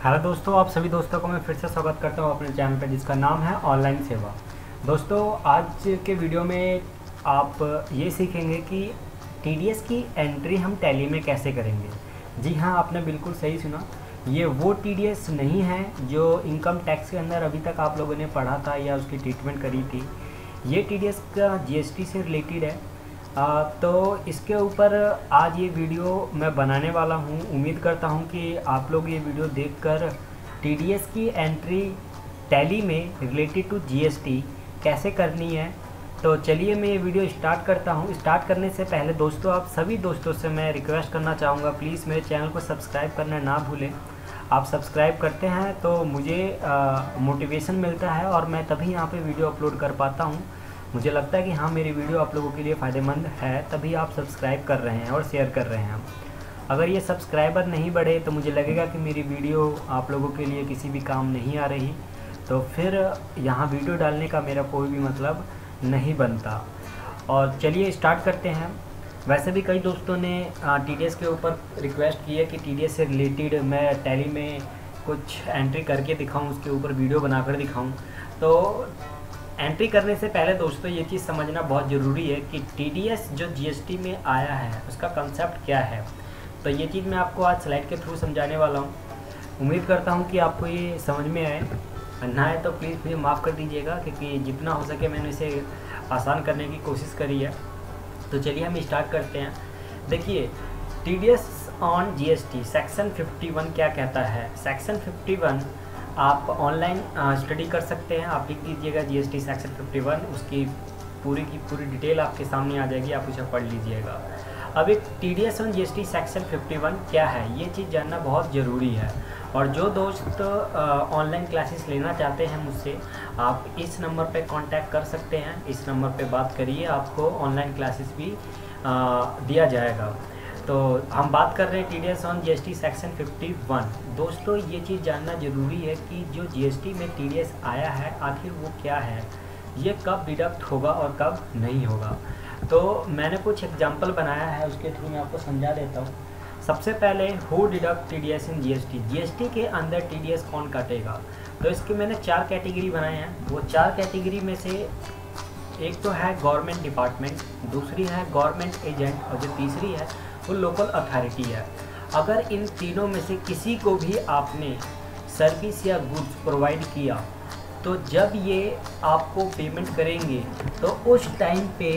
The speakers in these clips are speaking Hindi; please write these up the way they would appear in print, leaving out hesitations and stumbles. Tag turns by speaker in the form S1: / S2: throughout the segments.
S1: हेलो दोस्तों, आप सभी दोस्तों को मैं फिर से स्वागत करता हूं अपने चैनल पे जिसका नाम है ऑनलाइन सेवा। दोस्तों, आज के वीडियो में आप ये सीखेंगे कि टीडीएस की एंट्री हम टैली में कैसे करेंगे। जी हाँ, आपने बिल्कुल सही सुना। ये वो टीडीएस नहीं है जो इनकम टैक्स के अंदर अभी तक आप लोगों ने पढ़ा था या उसकी ट्रीटमेंट करी थी। ये टीडीएस का जीएसटी से रिलेटेड है। तो इसके ऊपर आज ये वीडियो मैं बनाने वाला हूँ। उम्मीद करता हूँ कि आप लोग ये वीडियो देखकर टीडीएस की एंट्री टैली में रिलेटेड टू जीएसटी कैसे करनी है। तो चलिए मैं ये वीडियो स्टार्ट करता हूँ। स्टार्ट करने से पहले दोस्तों, आप सभी दोस्तों से मैं रिक्वेस्ट करना चाहूँगा, प्लीज़ मेरे चैनल को सब्सक्राइब करना ना भूलें। आप सब्सक्राइब करते हैं तो मुझे मोटिवेशन मिलता है और मैं तभी यहाँ पे वीडियो अपलोड कर पाता हूँ। मुझे लगता है कि हाँ, मेरी वीडियो आप लोगों के लिए फ़ायदेमंद है, तभी आप सब्सक्राइब कर रहे हैं और शेयर कर रहे हैं। अगर ये सब्सक्राइबर नहीं बढ़े तो मुझे लगेगा कि मेरी वीडियो आप लोगों के लिए किसी भी काम नहीं आ रही, तो फिर यहाँ वीडियो डालने का मेरा कोई भी मतलब नहीं बनता। और चलिए स्टार्ट करते हैं। वैसे भी कई दोस्तों ने टीडीएस के ऊपर रिक्वेस्ट की है कि टीडीएस से रिलेटेड मैं टैली में कुछ एंट्री करके दिखाऊं, उसके ऊपर वीडियो बनाकर दिखाऊं। तो एंट्री करने से पहले दोस्तों ये चीज़ समझना बहुत ज़रूरी है कि टीडीएस जो जीएसटी में आया है उसका कंसेप्ट क्या है। तो ये चीज़ मैं आपको आज स्लाइड के थ्रू समझाने वाला हूँ। उम्मीद करता हूँ कि आपको ये समझ में आए। ना है तो प्लीज़ मुझे माफ़ कर दीजिएगा, क्योंकि जितना हो सके मैंने इसे आसान करने की कोशिश करी है। तो चलिए हम स्टार्ट करते हैं। देखिए, टीडीएस ऑन जीएसटी सेक्शन 51 क्या कहता है। सेक्शन 51 आप ऑनलाइन स्टडी कर सकते हैं। आप लिख दीजिएगा जीएसटी सेक्शन 51, उसकी पूरी की पूरी डिटेल आपके सामने आ जाएगी, आप उसे पढ़ लीजिएगा। अब एक टीडीएस ऑन जीएसटी सेक्शन 51 क्या है, ये चीज़ जानना बहुत ज़रूरी है। और जो दोस्त ऑनलाइन क्लासेस लेना चाहते हैं मुझसे, आप इस नंबर पे कांटेक्ट कर सकते हैं। इस नंबर पे बात करिए, आपको ऑनलाइन क्लासेस भी दिया जाएगा। तो हम बात कर रहे हैं टीडीएस ऑन जीएसटी सेक्शन 51। दोस्तों, ये चीज़ जानना ज़रूरी है कि जो जीएसटी में टीडीएस आया है आखिर वो क्या है, ये कब डिडक्ट होगा और कब नहीं होगा। तो मैंने कुछ एग्जांपल बनाया है, उसके थ्रू मैं आपको समझा देता हूँ। सबसे पहले, who deduct TDS in GST. GST के अंदर टीडीएस कौन काटेगा। तो इसके मैंने 4 कैटेगरी बनाए हैं। वो 4 कैटेगरी में से एक तो है गवर्नमेंट डिपार्टमेंट, दूसरी है गवर्नमेंट एजेंट, और जो तीसरी है वो लोकल अथॉरिटी है। अगर इन तीनों में से किसी को भी आपने सर्विस या गुड्स प्रोवाइड किया, तो जब ये आपको पेमेंट करेंगे तो उस टाइम पे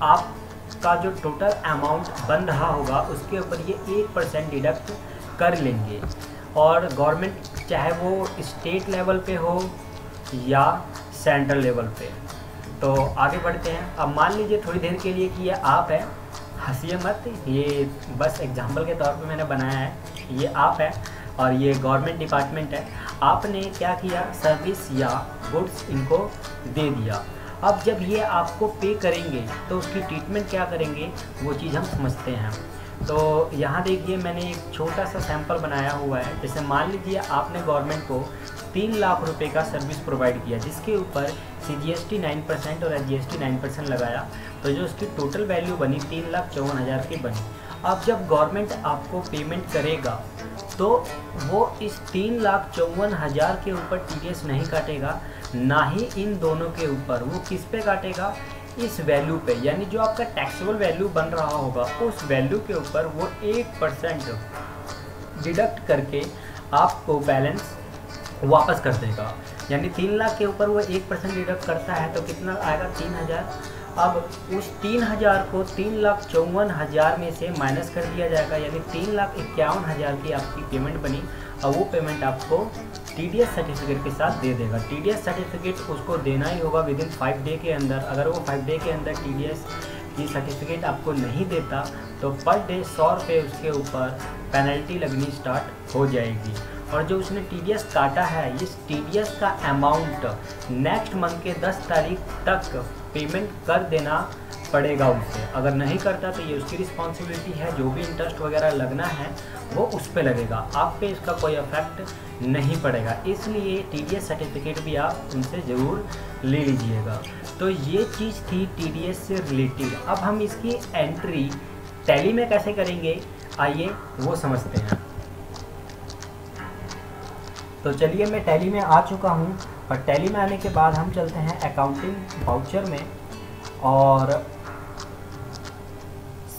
S1: आपका जो टोटल अमाउंट बन रहा होगा उसके ऊपर ये 1% डिडक्ट कर लेंगे। और गवर्नमेंट चाहे वो स्टेट लेवल पे हो या सेंट्रल लेवल पे। तो आगे बढ़ते हैं। अब मान लीजिए थोड़ी देर के लिए कि ये आप है, हंसिए मत, ये बस एग्जाम्पल के तौर पे मैंने बनाया है। ये आप है और ये गवर्नमेंट डिपार्टमेंट है। आपने क्या किया, सर्विस या गुड्स इनको दे दिया। अब जब ये आपको पे करेंगे तो उसकी ट्रीटमेंट क्या करेंगे, वो चीज़ हम समझते हैं। तो यहाँ देखिए, मैंने एक छोटा सा सैंपल बनाया हुआ है। जैसे मान लीजिए आपने गवर्नमेंट को 3 लाख रुपए का सर्विस प्रोवाइड किया, जिसके ऊपर सीजीएसटी 9% और एसजीएसटी 9% लगाया, तो जो उसकी टोटल वैल्यू बनी 3,54,000 की बनी। अब जब गवर्नमेंट आपको पेमेंट करेगा तो वो इस 3,54,000 के ऊपर टीडीएस नहीं काटेगा, ना ही इन दोनों के ऊपर। वो किस पे काटेगा, इस वैल्यू पे, यानी जो आपका टैक्सेबल वैल्यू बन रहा होगा उस वैल्यू के ऊपर वो 1% डिडक्ट करके आपको बैलेंस वापस कर देगा। यानी 3 लाख के ऊपर वो 1% डिडक्ट करता है तो कितना आएगा, 3,000। अब उस 3,000 को 3,54,000 में से माइनस कर दिया जाएगा, यानी 3,51,000 की आपकी पेमेंट बनी। और वो पेमेंट आपको टीडीएस सर्टिफिकेट के साथ दे देगा। टीडीएस सर्टिफिकेट उसको देना ही होगा विदिन 5 डे के अंदर। अगर वो 5 डे के अंदर टीडीएस की सर्टिफिकेट आपको नहीं देता तो पर डे 100 रुपये उसके ऊपर पेनल्टी लगनी स्टार्ट हो जाएगी। और जो उसने टीडीएस काटा है, इस टीडीएस का अमाउंट नेक्स्ट मंथ के 10 तारीख तक पेमेंट कर देना पड़ेगा उसे। अगर नहीं करता तो ये उसकी रिस्पॉन्सिबिलिटी है। जो भी इंटरेस्ट वगैरह लगना है वो उस पे लगेगा, आप पे इसका कोई इफेक्ट नहीं पड़ेगा। इसलिए टीडीएस सर्टिफिकेट भी आप उनसे ज़रूर ले लीजिएगा। तो ये चीज़ थी टीडीएस से रिलेटेड। अब हम इसकी एंट्री टैली में कैसे करेंगे, आइए वो समझते हैं। तो चलिए मैं टैली में आ चुका हूँ, और टैली में आने के बाद हम चलते हैं अकाउंटिंग वाउचर में और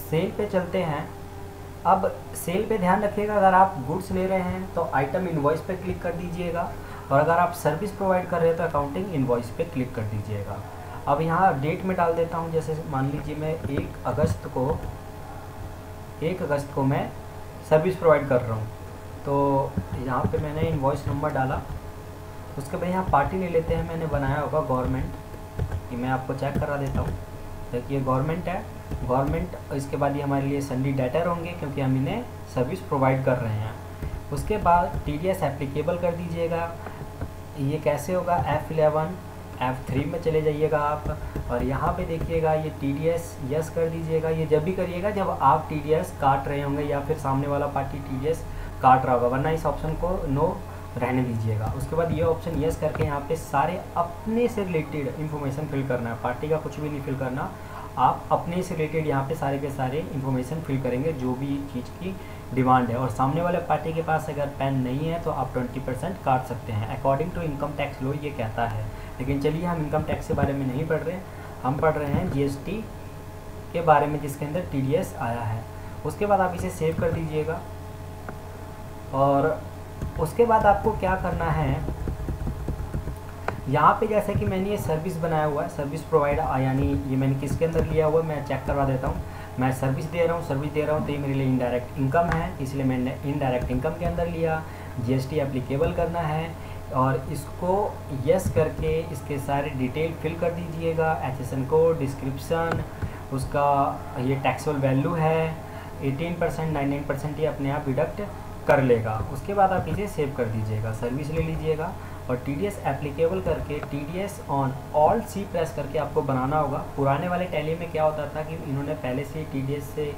S1: सेल पे चलते हैं। अब सेल पे ध्यान रखिएगा, अगर आप गुड्स ले रहे हैं तो आइटम इनवॉइस पे क्लिक कर दीजिएगा, और अगर आप सर्विस प्रोवाइड कर रहे हैं तो अकाउंटिंग इनवॉइस पे क्लिक कर दीजिएगा। अब यहाँ डेट में डाल देता हूँ, जैसे मान लीजिए मैं 1 अगस्त को मैं सर्विस प्रोवाइड कर रहा हूँ, तो यहाँ पे मैंने इनवॉइस नंबर डाला। उसके बाद यहाँ पार्टी ले लेते हैं, मैंने बनाया होगा गवर्नमेंट, ये मैं आपको चेक करा देता हूँ। देखिए गवर्नमेंट है, गवर्नमेंट। इसके बाद ये हमारे लिए सन्डी डेटर होंगे क्योंकि हम इन्हें सर्विस प्रोवाइड कर रहे हैं। उसके बाद TDS एप्लीकेबल कर दीजिएगा। ये कैसे होगा, F11 F3 में चले जाइएगा आप, और यहाँ पे देखिएगा ये TDS यस कर दीजिएगा। ये जब भी करिएगा जब आप TDS काट रहे होंगे या फिर सामने वाला पार्टी TDS काट रहा होगा, वरना इस ऑप्शन को नो रहने दीजिएगा। उसके बाद ये ऑप्शन यस करके यहाँ पे सारे अपने से रिलेटेड इन्फॉर्मेशन फिल करना है, पार्टी का कुछ भी नहीं फिल करना, आप अपने से रिलेटेड यहाँ पे सारे के सारे इन्फॉर्मेशन फिल करेंगे जो भी चीज़ की डिमांड है। और सामने वाले पार्टी के पास अगर पेन नहीं है तो आप 20% काट सकते हैं, according to income tax law ये कहता है। लेकिन चलिए हम इनकम टैक्स के बारे में नहीं पढ़ रहे, हम पढ़ रहे हैं GST के बारे में जिसके अंदर TDS आया है। उसके बाद आप इसे सेव कर दीजिएगा, और उसके बाद आपको क्या करना है, यहाँ पे जैसे कि मैंने ये सर्विस बनाया हुआ है, सर्विस प्रोवाइड, यानी ये मैंने किसके अंदर लिया हुआ है मैं चेक करवा देता हूँ। मैं सर्विस दे रहा हूँ तो ये मेरे लिए इनडायरेक्ट इनकम है, इसलिए मैंने इनडायरेक्ट इनकम के अंदर लिया। GST एप्लीकेबल करना है और इसको यस करके इसके सारे डिटेल फिल कर दीजिएगा, HSN कोड, डिस्क्रिप्शन, उसका ये टैक्सेबल वैल्यू है 18%, 99% ये अपने आप डिडक्ट कर लेगा। उसके बाद आप इसे सेव कर दीजिएगा, सर्विस ले लीजिएगा और TDS एप्लीकेबल करके TDS on alt C press करके आपको बनाना होगा। पुराने वाले टैली में क्या होता था कि इन्होंने पहले से TDS से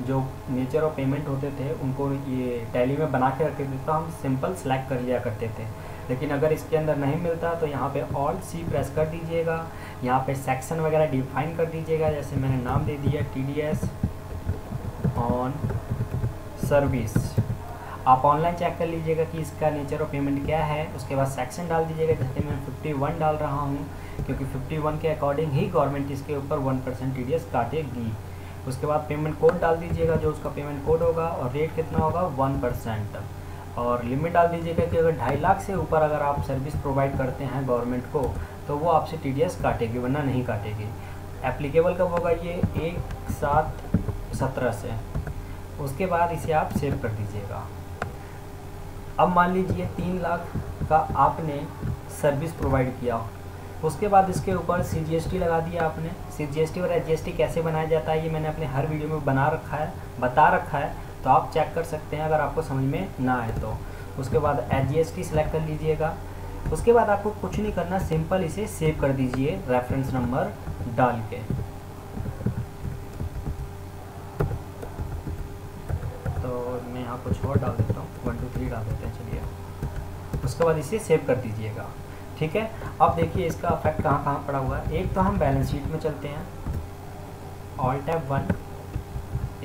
S1: जो नेचर ऑफ पेमेंट होते थे उनको ये टैली में बना के रखते थे, तो हम सिंपल सेलेक्ट कर लिया करते थे। लेकिन अगर इसके अंदर नहीं मिलता तो यहाँ पे ऑल्ट C प्रेस कर दीजिएगा, यहाँ पे सेक्शन वगैरह डिफाइन कर दीजिएगा। जैसे मैंने नाम दे दिया TDS ऑन सर्विस। आप ऑनलाइन चेक कर लीजिएगा कि इसका नेचर ऑफ पेमेंट क्या है। उसके बाद सेक्शन डाल दीजिएगा, जैसे मैं 51 डाल रहा हूँ क्योंकि 51 के अकॉर्डिंग ही गवर्नमेंट इसके ऊपर 1% TDS काटेगी। उसके बाद पेमेंट कोड डाल दीजिएगा, जो उसका पेमेंट कोड होगा, और रेट कितना होगा 1%, और लिमिट डाल दीजिएगा कि अगर 2.5 लाख से ऊपर अगर आप सर्विस प्रोवाइड करते हैं गवर्नमेंट को तो वो आपसे TDS काटेगी, वरना नहीं काटेगी। एप्लीकेबल कब होगा ये 1/7/17 से। उसके बाद इसे आप सेव कर दीजिएगा। अब मान लीजिए 3 लाख का आपने सर्विस प्रोवाइड किया, उसके बाद इसके ऊपर CGST लगा दिया आपने। CGST और HGST कैसे बनाया जाता है ये मैंने अपने हर वीडियो में बता रखा है, तो आप चेक कर सकते हैं अगर आपको समझ में ना आए तो। उसके बाद HGST सेलेक्ट कर लीजिएगा। उसके बाद आपको कुछ नहीं करना, सिंपल इसे सेव कर दीजिए रेफरेंस नंबर डाल के। तो मैं यहाँ कुछ और डाल देता हूँ, 1 2 3 डाल देते हैं, चलिए। उसके बाद इसे सेव कर दीजिएगा, ठीक है। अब देखिए इसका इफेक्ट कहाँ कहाँ पड़ा हुआ है। एक तो हम बैलेंस शीट में चलते हैं, ऑल्ट F1।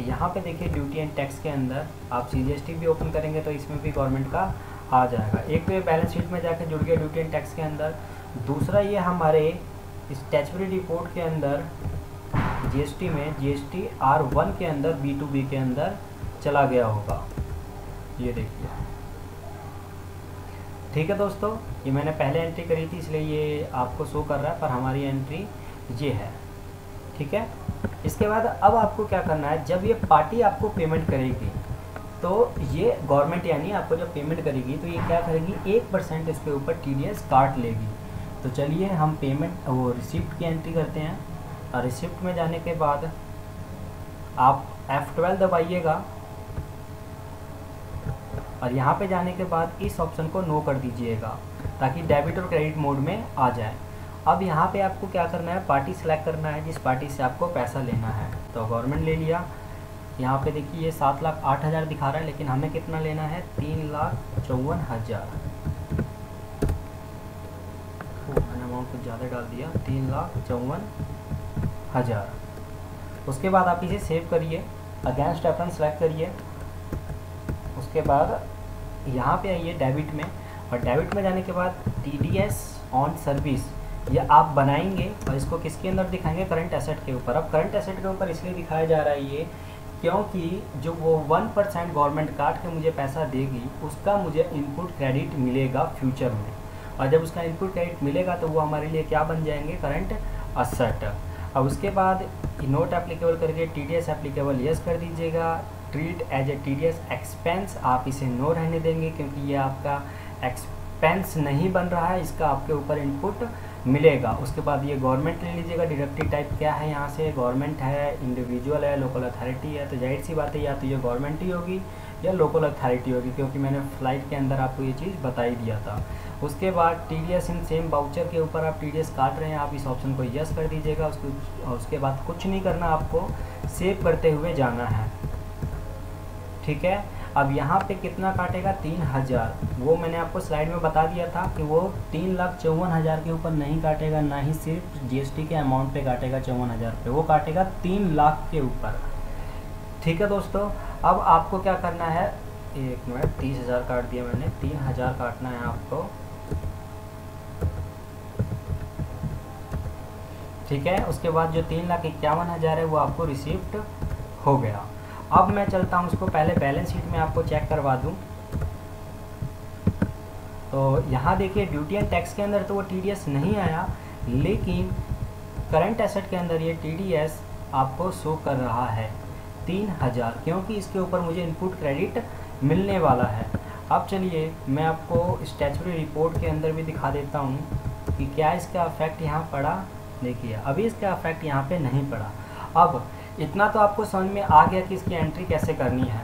S1: यहाँ पे देखिए ड्यूटी एंड टैक्स के अंदर आप CGST भी ओपन करेंगे तो इसमें भी गवर्नमेंट का आ जाएगा। एक तो ये बैलेंस शीट में जाकर जुड़ गया ड्यूटी एंड टैक्स के अंदर। दूसरा ये हमारे स्टैट्यूटरी रिपोर्ट के अंदर GST में GST R1 के अंदर B2B के अंदर चला गया होगा, ये देखिए, ठीक है दोस्तों। ये मैंने पहले एंट्री करी थी इसलिए ये आपको शो कर रहा है, पर हमारी एंट्री ये है, ठीक है। इसके बाद अब आपको क्या करना है, जब ये पार्टी आपको पेमेंट करेगी तो ये गवर्नमेंट यानी आपको जब पेमेंट करेगी तो ये क्या करेगी, 1% इसके ऊपर TDS काट लेगी। तो चलिए हम पेमेंट वो रिसिप्ट की एंट्री करते हैं, और रिसिप्ट में जाने के बाद आप F12 दबाइएगा, और यहाँ पे जाने के बाद इस ऑप्शन को नो कर दीजिएगा ताकि डेबिट और क्रेडिट मोड में आ जाए। अब यहाँ पे आपको क्या करना है, पार्टी सेलेक्ट करना है जिस पार्टी से आपको पैसा लेना है। तो गवर्नमेंट ले लिया। यहाँ पे देखिए ये 7,08,000 दिखा रहा है, लेकिन हमें कितना लेना है, 3,54,000। मैंने अमाउंट कुछ ज़्यादा डाल दिया, 3,54,000। उसके बाद आप इसे सेव करिए, अगेंस्ट रेफरेंस सेलेक्ट करिए। उसके बाद यहाँ पे आइए डेबिट में, और डेबिट में जाने के बाद TDS ऑन सर्विस ये आप बनाएंगे और इसको किसके अंदर दिखाएंगे, करंट एसेट के ऊपर। अब करंट एसेट के ऊपर इसलिए दिखाया जा रहा है ये क्योंकि जो वो 1% गवर्नमेंट काट के मुझे पैसा देगी उसका मुझे इनपुट क्रेडिट मिलेगा फ्यूचर में, और जब उसका इनपुट क्रेडिट मिलेगा तो वो हमारे लिए क्या बन जाएंगे, करंट एसेट। अब उसके बाद नोट एप्लीकेबल करके TDS एप्लीकेबल यस कर दीजिएगा। Treat as a TDS expense आप इसे नो रहने देंगे क्योंकि ये आपका एक्सपेंस नहीं बन रहा है, इसका आपके ऊपर इनपुट मिलेगा। उसके बाद ये गवर्नमेंट ले लीजिएगा। डिडक्टिव टाइप क्या है, यहाँ से गवर्नमेंट है, इंडिविजुअल है, लोकल अथॉरिटी है, तो जाहिर सी बात है या तो ये गवर्नमेंट ही होगी या लोकल अथॉरिटी होगी, क्योंकि मैंने फ्लाइट के अंदर आपको ये चीज़ बताई दिया था। उसके बाद TDS इन सेम वाउचर के ऊपर आप TDS काट रहे हैं, आप इस ऑप्शन को यस कर दीजिएगा। उसके बाद कुछ नहीं करना, आपको सेव करते हुए जाना है, ठीक है। अब यहाँ पे कितना काटेगा, 3000। वो मैंने आपको स्लाइड में बता दिया था कि वो 3,54,000 के ऊपर नहीं काटेगा, ना ही सिर्फ GST के अमाउंट पे काटेगा 54,000 पे, वो काटेगा 3 लाख के ऊपर, ठीक है दोस्तों। अब आपको क्या करना है, एक मिनट, 30,000 काट दिया मैंने, 3,000 काटना है आपको, ठीक है। उसके बाद जो 3,51,000 है वो आपको रिसीव्ड हो गया। अब मैं चलता हूँ उसको पहले बैलेंस शीट में आपको चेक करवा दूँ। तो यहाँ देखिए ड्यूटी एंड टैक्स के अंदर तो वो TDS नहीं आया, लेकिन करंट एसेट के अंदर ये TDS आपको शो कर रहा है 3,000, क्योंकि इसके ऊपर मुझे इनपुट क्रेडिट मिलने वाला है। अब चलिए मैं आपको स्टैट्यूटरी रिपोर्ट के अंदर भी दिखा देता हूँ कि क्या इसका इफेक्ट यहाँ पड़ा। देखिए अभी इसका इफेक्ट यहाँ पे नहीं पड़ा। अब इतना तो आपको समझ में आ गया कि इसकी एंट्री कैसे करनी है।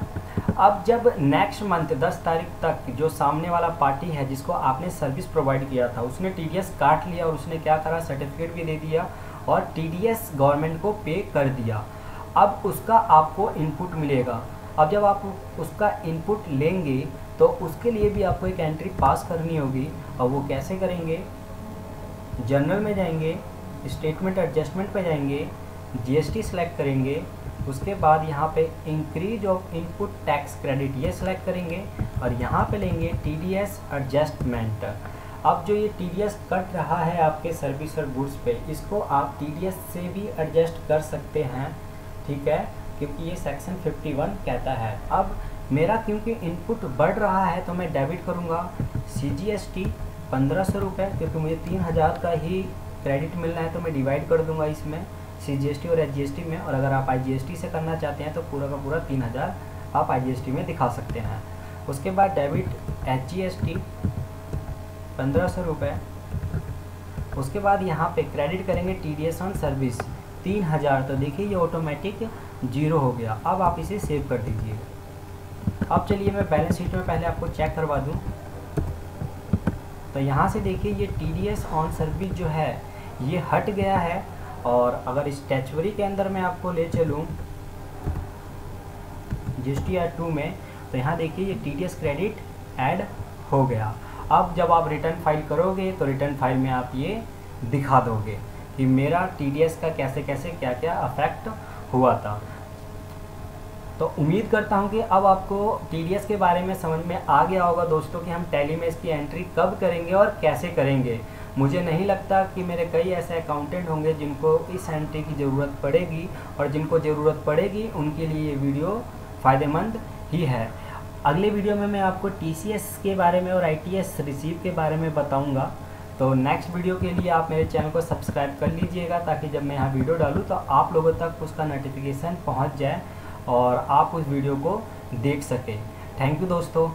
S1: अब जब नेक्स्ट मंथ 10 तारीख तक जो सामने वाला पार्टी है जिसको आपने सर्विस प्रोवाइड किया था उसने TDS काट लिया और उसने क्या करा, सर्टिफिकेट भी दे दिया और TDS गवर्नमेंट को पे कर दिया। अब उसका आपको इनपुट मिलेगा। अब जब आप उसका इनपुट लेंगे तो उसके लिए भी आपको एक एंट्री पास करनी होगी, और वो कैसे करेंगे, जनरल में जाएंगे, स्टेटमेंट एडजस्टमेंट पे जाएंगे, GST सेलेक्ट करेंगे, उसके बाद यहाँ पे increase of input tax credit ये सेलेक्ट करेंगे और यहाँ पे लेंगे TDS एडजस्टमेंट। अब जो ये TDS कट रहा है आपके सर्विस और गुड्स पे, इसको आप TDS से भी एडजस्ट कर सकते हैं, ठीक है, क्योंकि ये सेक्शन 51 कहता है। अब मेरा क्योंकि इनपुट बढ़ रहा है तो मैं डेबिट करूँगा CGST 1500 रुपये, क्योंकि मुझे 3,000 का ही क्रेडिट मिलना है तो मैं डिवाइड कर दूंगा इसमें CGST और HGST में। और अगर आप IGST से करना चाहते हैं तो पूरा का पूरा 3,000 आप IGST में दिखा सकते हैं। उसके बाद डेबिट HGST 1500 रुपये। उसके बाद यहाँ पे क्रेडिट करेंगे TDS ऑन सर्विस 3,000, तो देखिए ये ऑटोमेटिक 0 हो गया। अब आप इसे सेव कर दीजिए। अब चलिए मैं बैलेंस शीट में पहले आपको चेक करवा दूँ। तो यहाँ से देखिए ये TDS ऑन सर्विस जो है ये हट गया है, और अगर स्टैट्यूटरी के अंदर मैं आपको ले चलूँ GSTR 2 में, तो यहाँ देखिए ये TDS क्रेडिट ऐड हो गया। अब जब आप रिटर्न फाइल करोगे तो रिटर्न फाइल में आप ये दिखा दोगे कि मेरा TDS का कैसे कैसे क्या क्या अफेक्ट हुआ था। तो उम्मीद करता हूँ कि अब आपको TDS के बारे में समझ में आ गया होगा दोस्तों कि हम टैली में इसकी एंट्री कब करेंगे और कैसे करेंगे। मुझे नहीं लगता कि मेरे कई ऐसे अकाउंटेंट होंगे जिनको इस एंट्री की ज़रूरत पड़ेगी, और जिनको ज़रूरत पड़ेगी उनके लिए ये वीडियो फ़ायदेमंद ही है। अगले वीडियो में मैं आपको TCS के बारे में और ITS रिसीव के बारे में बताऊँगा। तो नेक्स्ट वीडियो के लिए आप मेरे चैनल को सब्सक्राइब कर लीजिएगा, ताकि जब मैं यहाँ वीडियो डालूँ तो आप लोगों तक उसका नोटिफिकेशन पहुँच जाए और आप उस वीडियो को देख सकें। थैंक यू दोस्तों।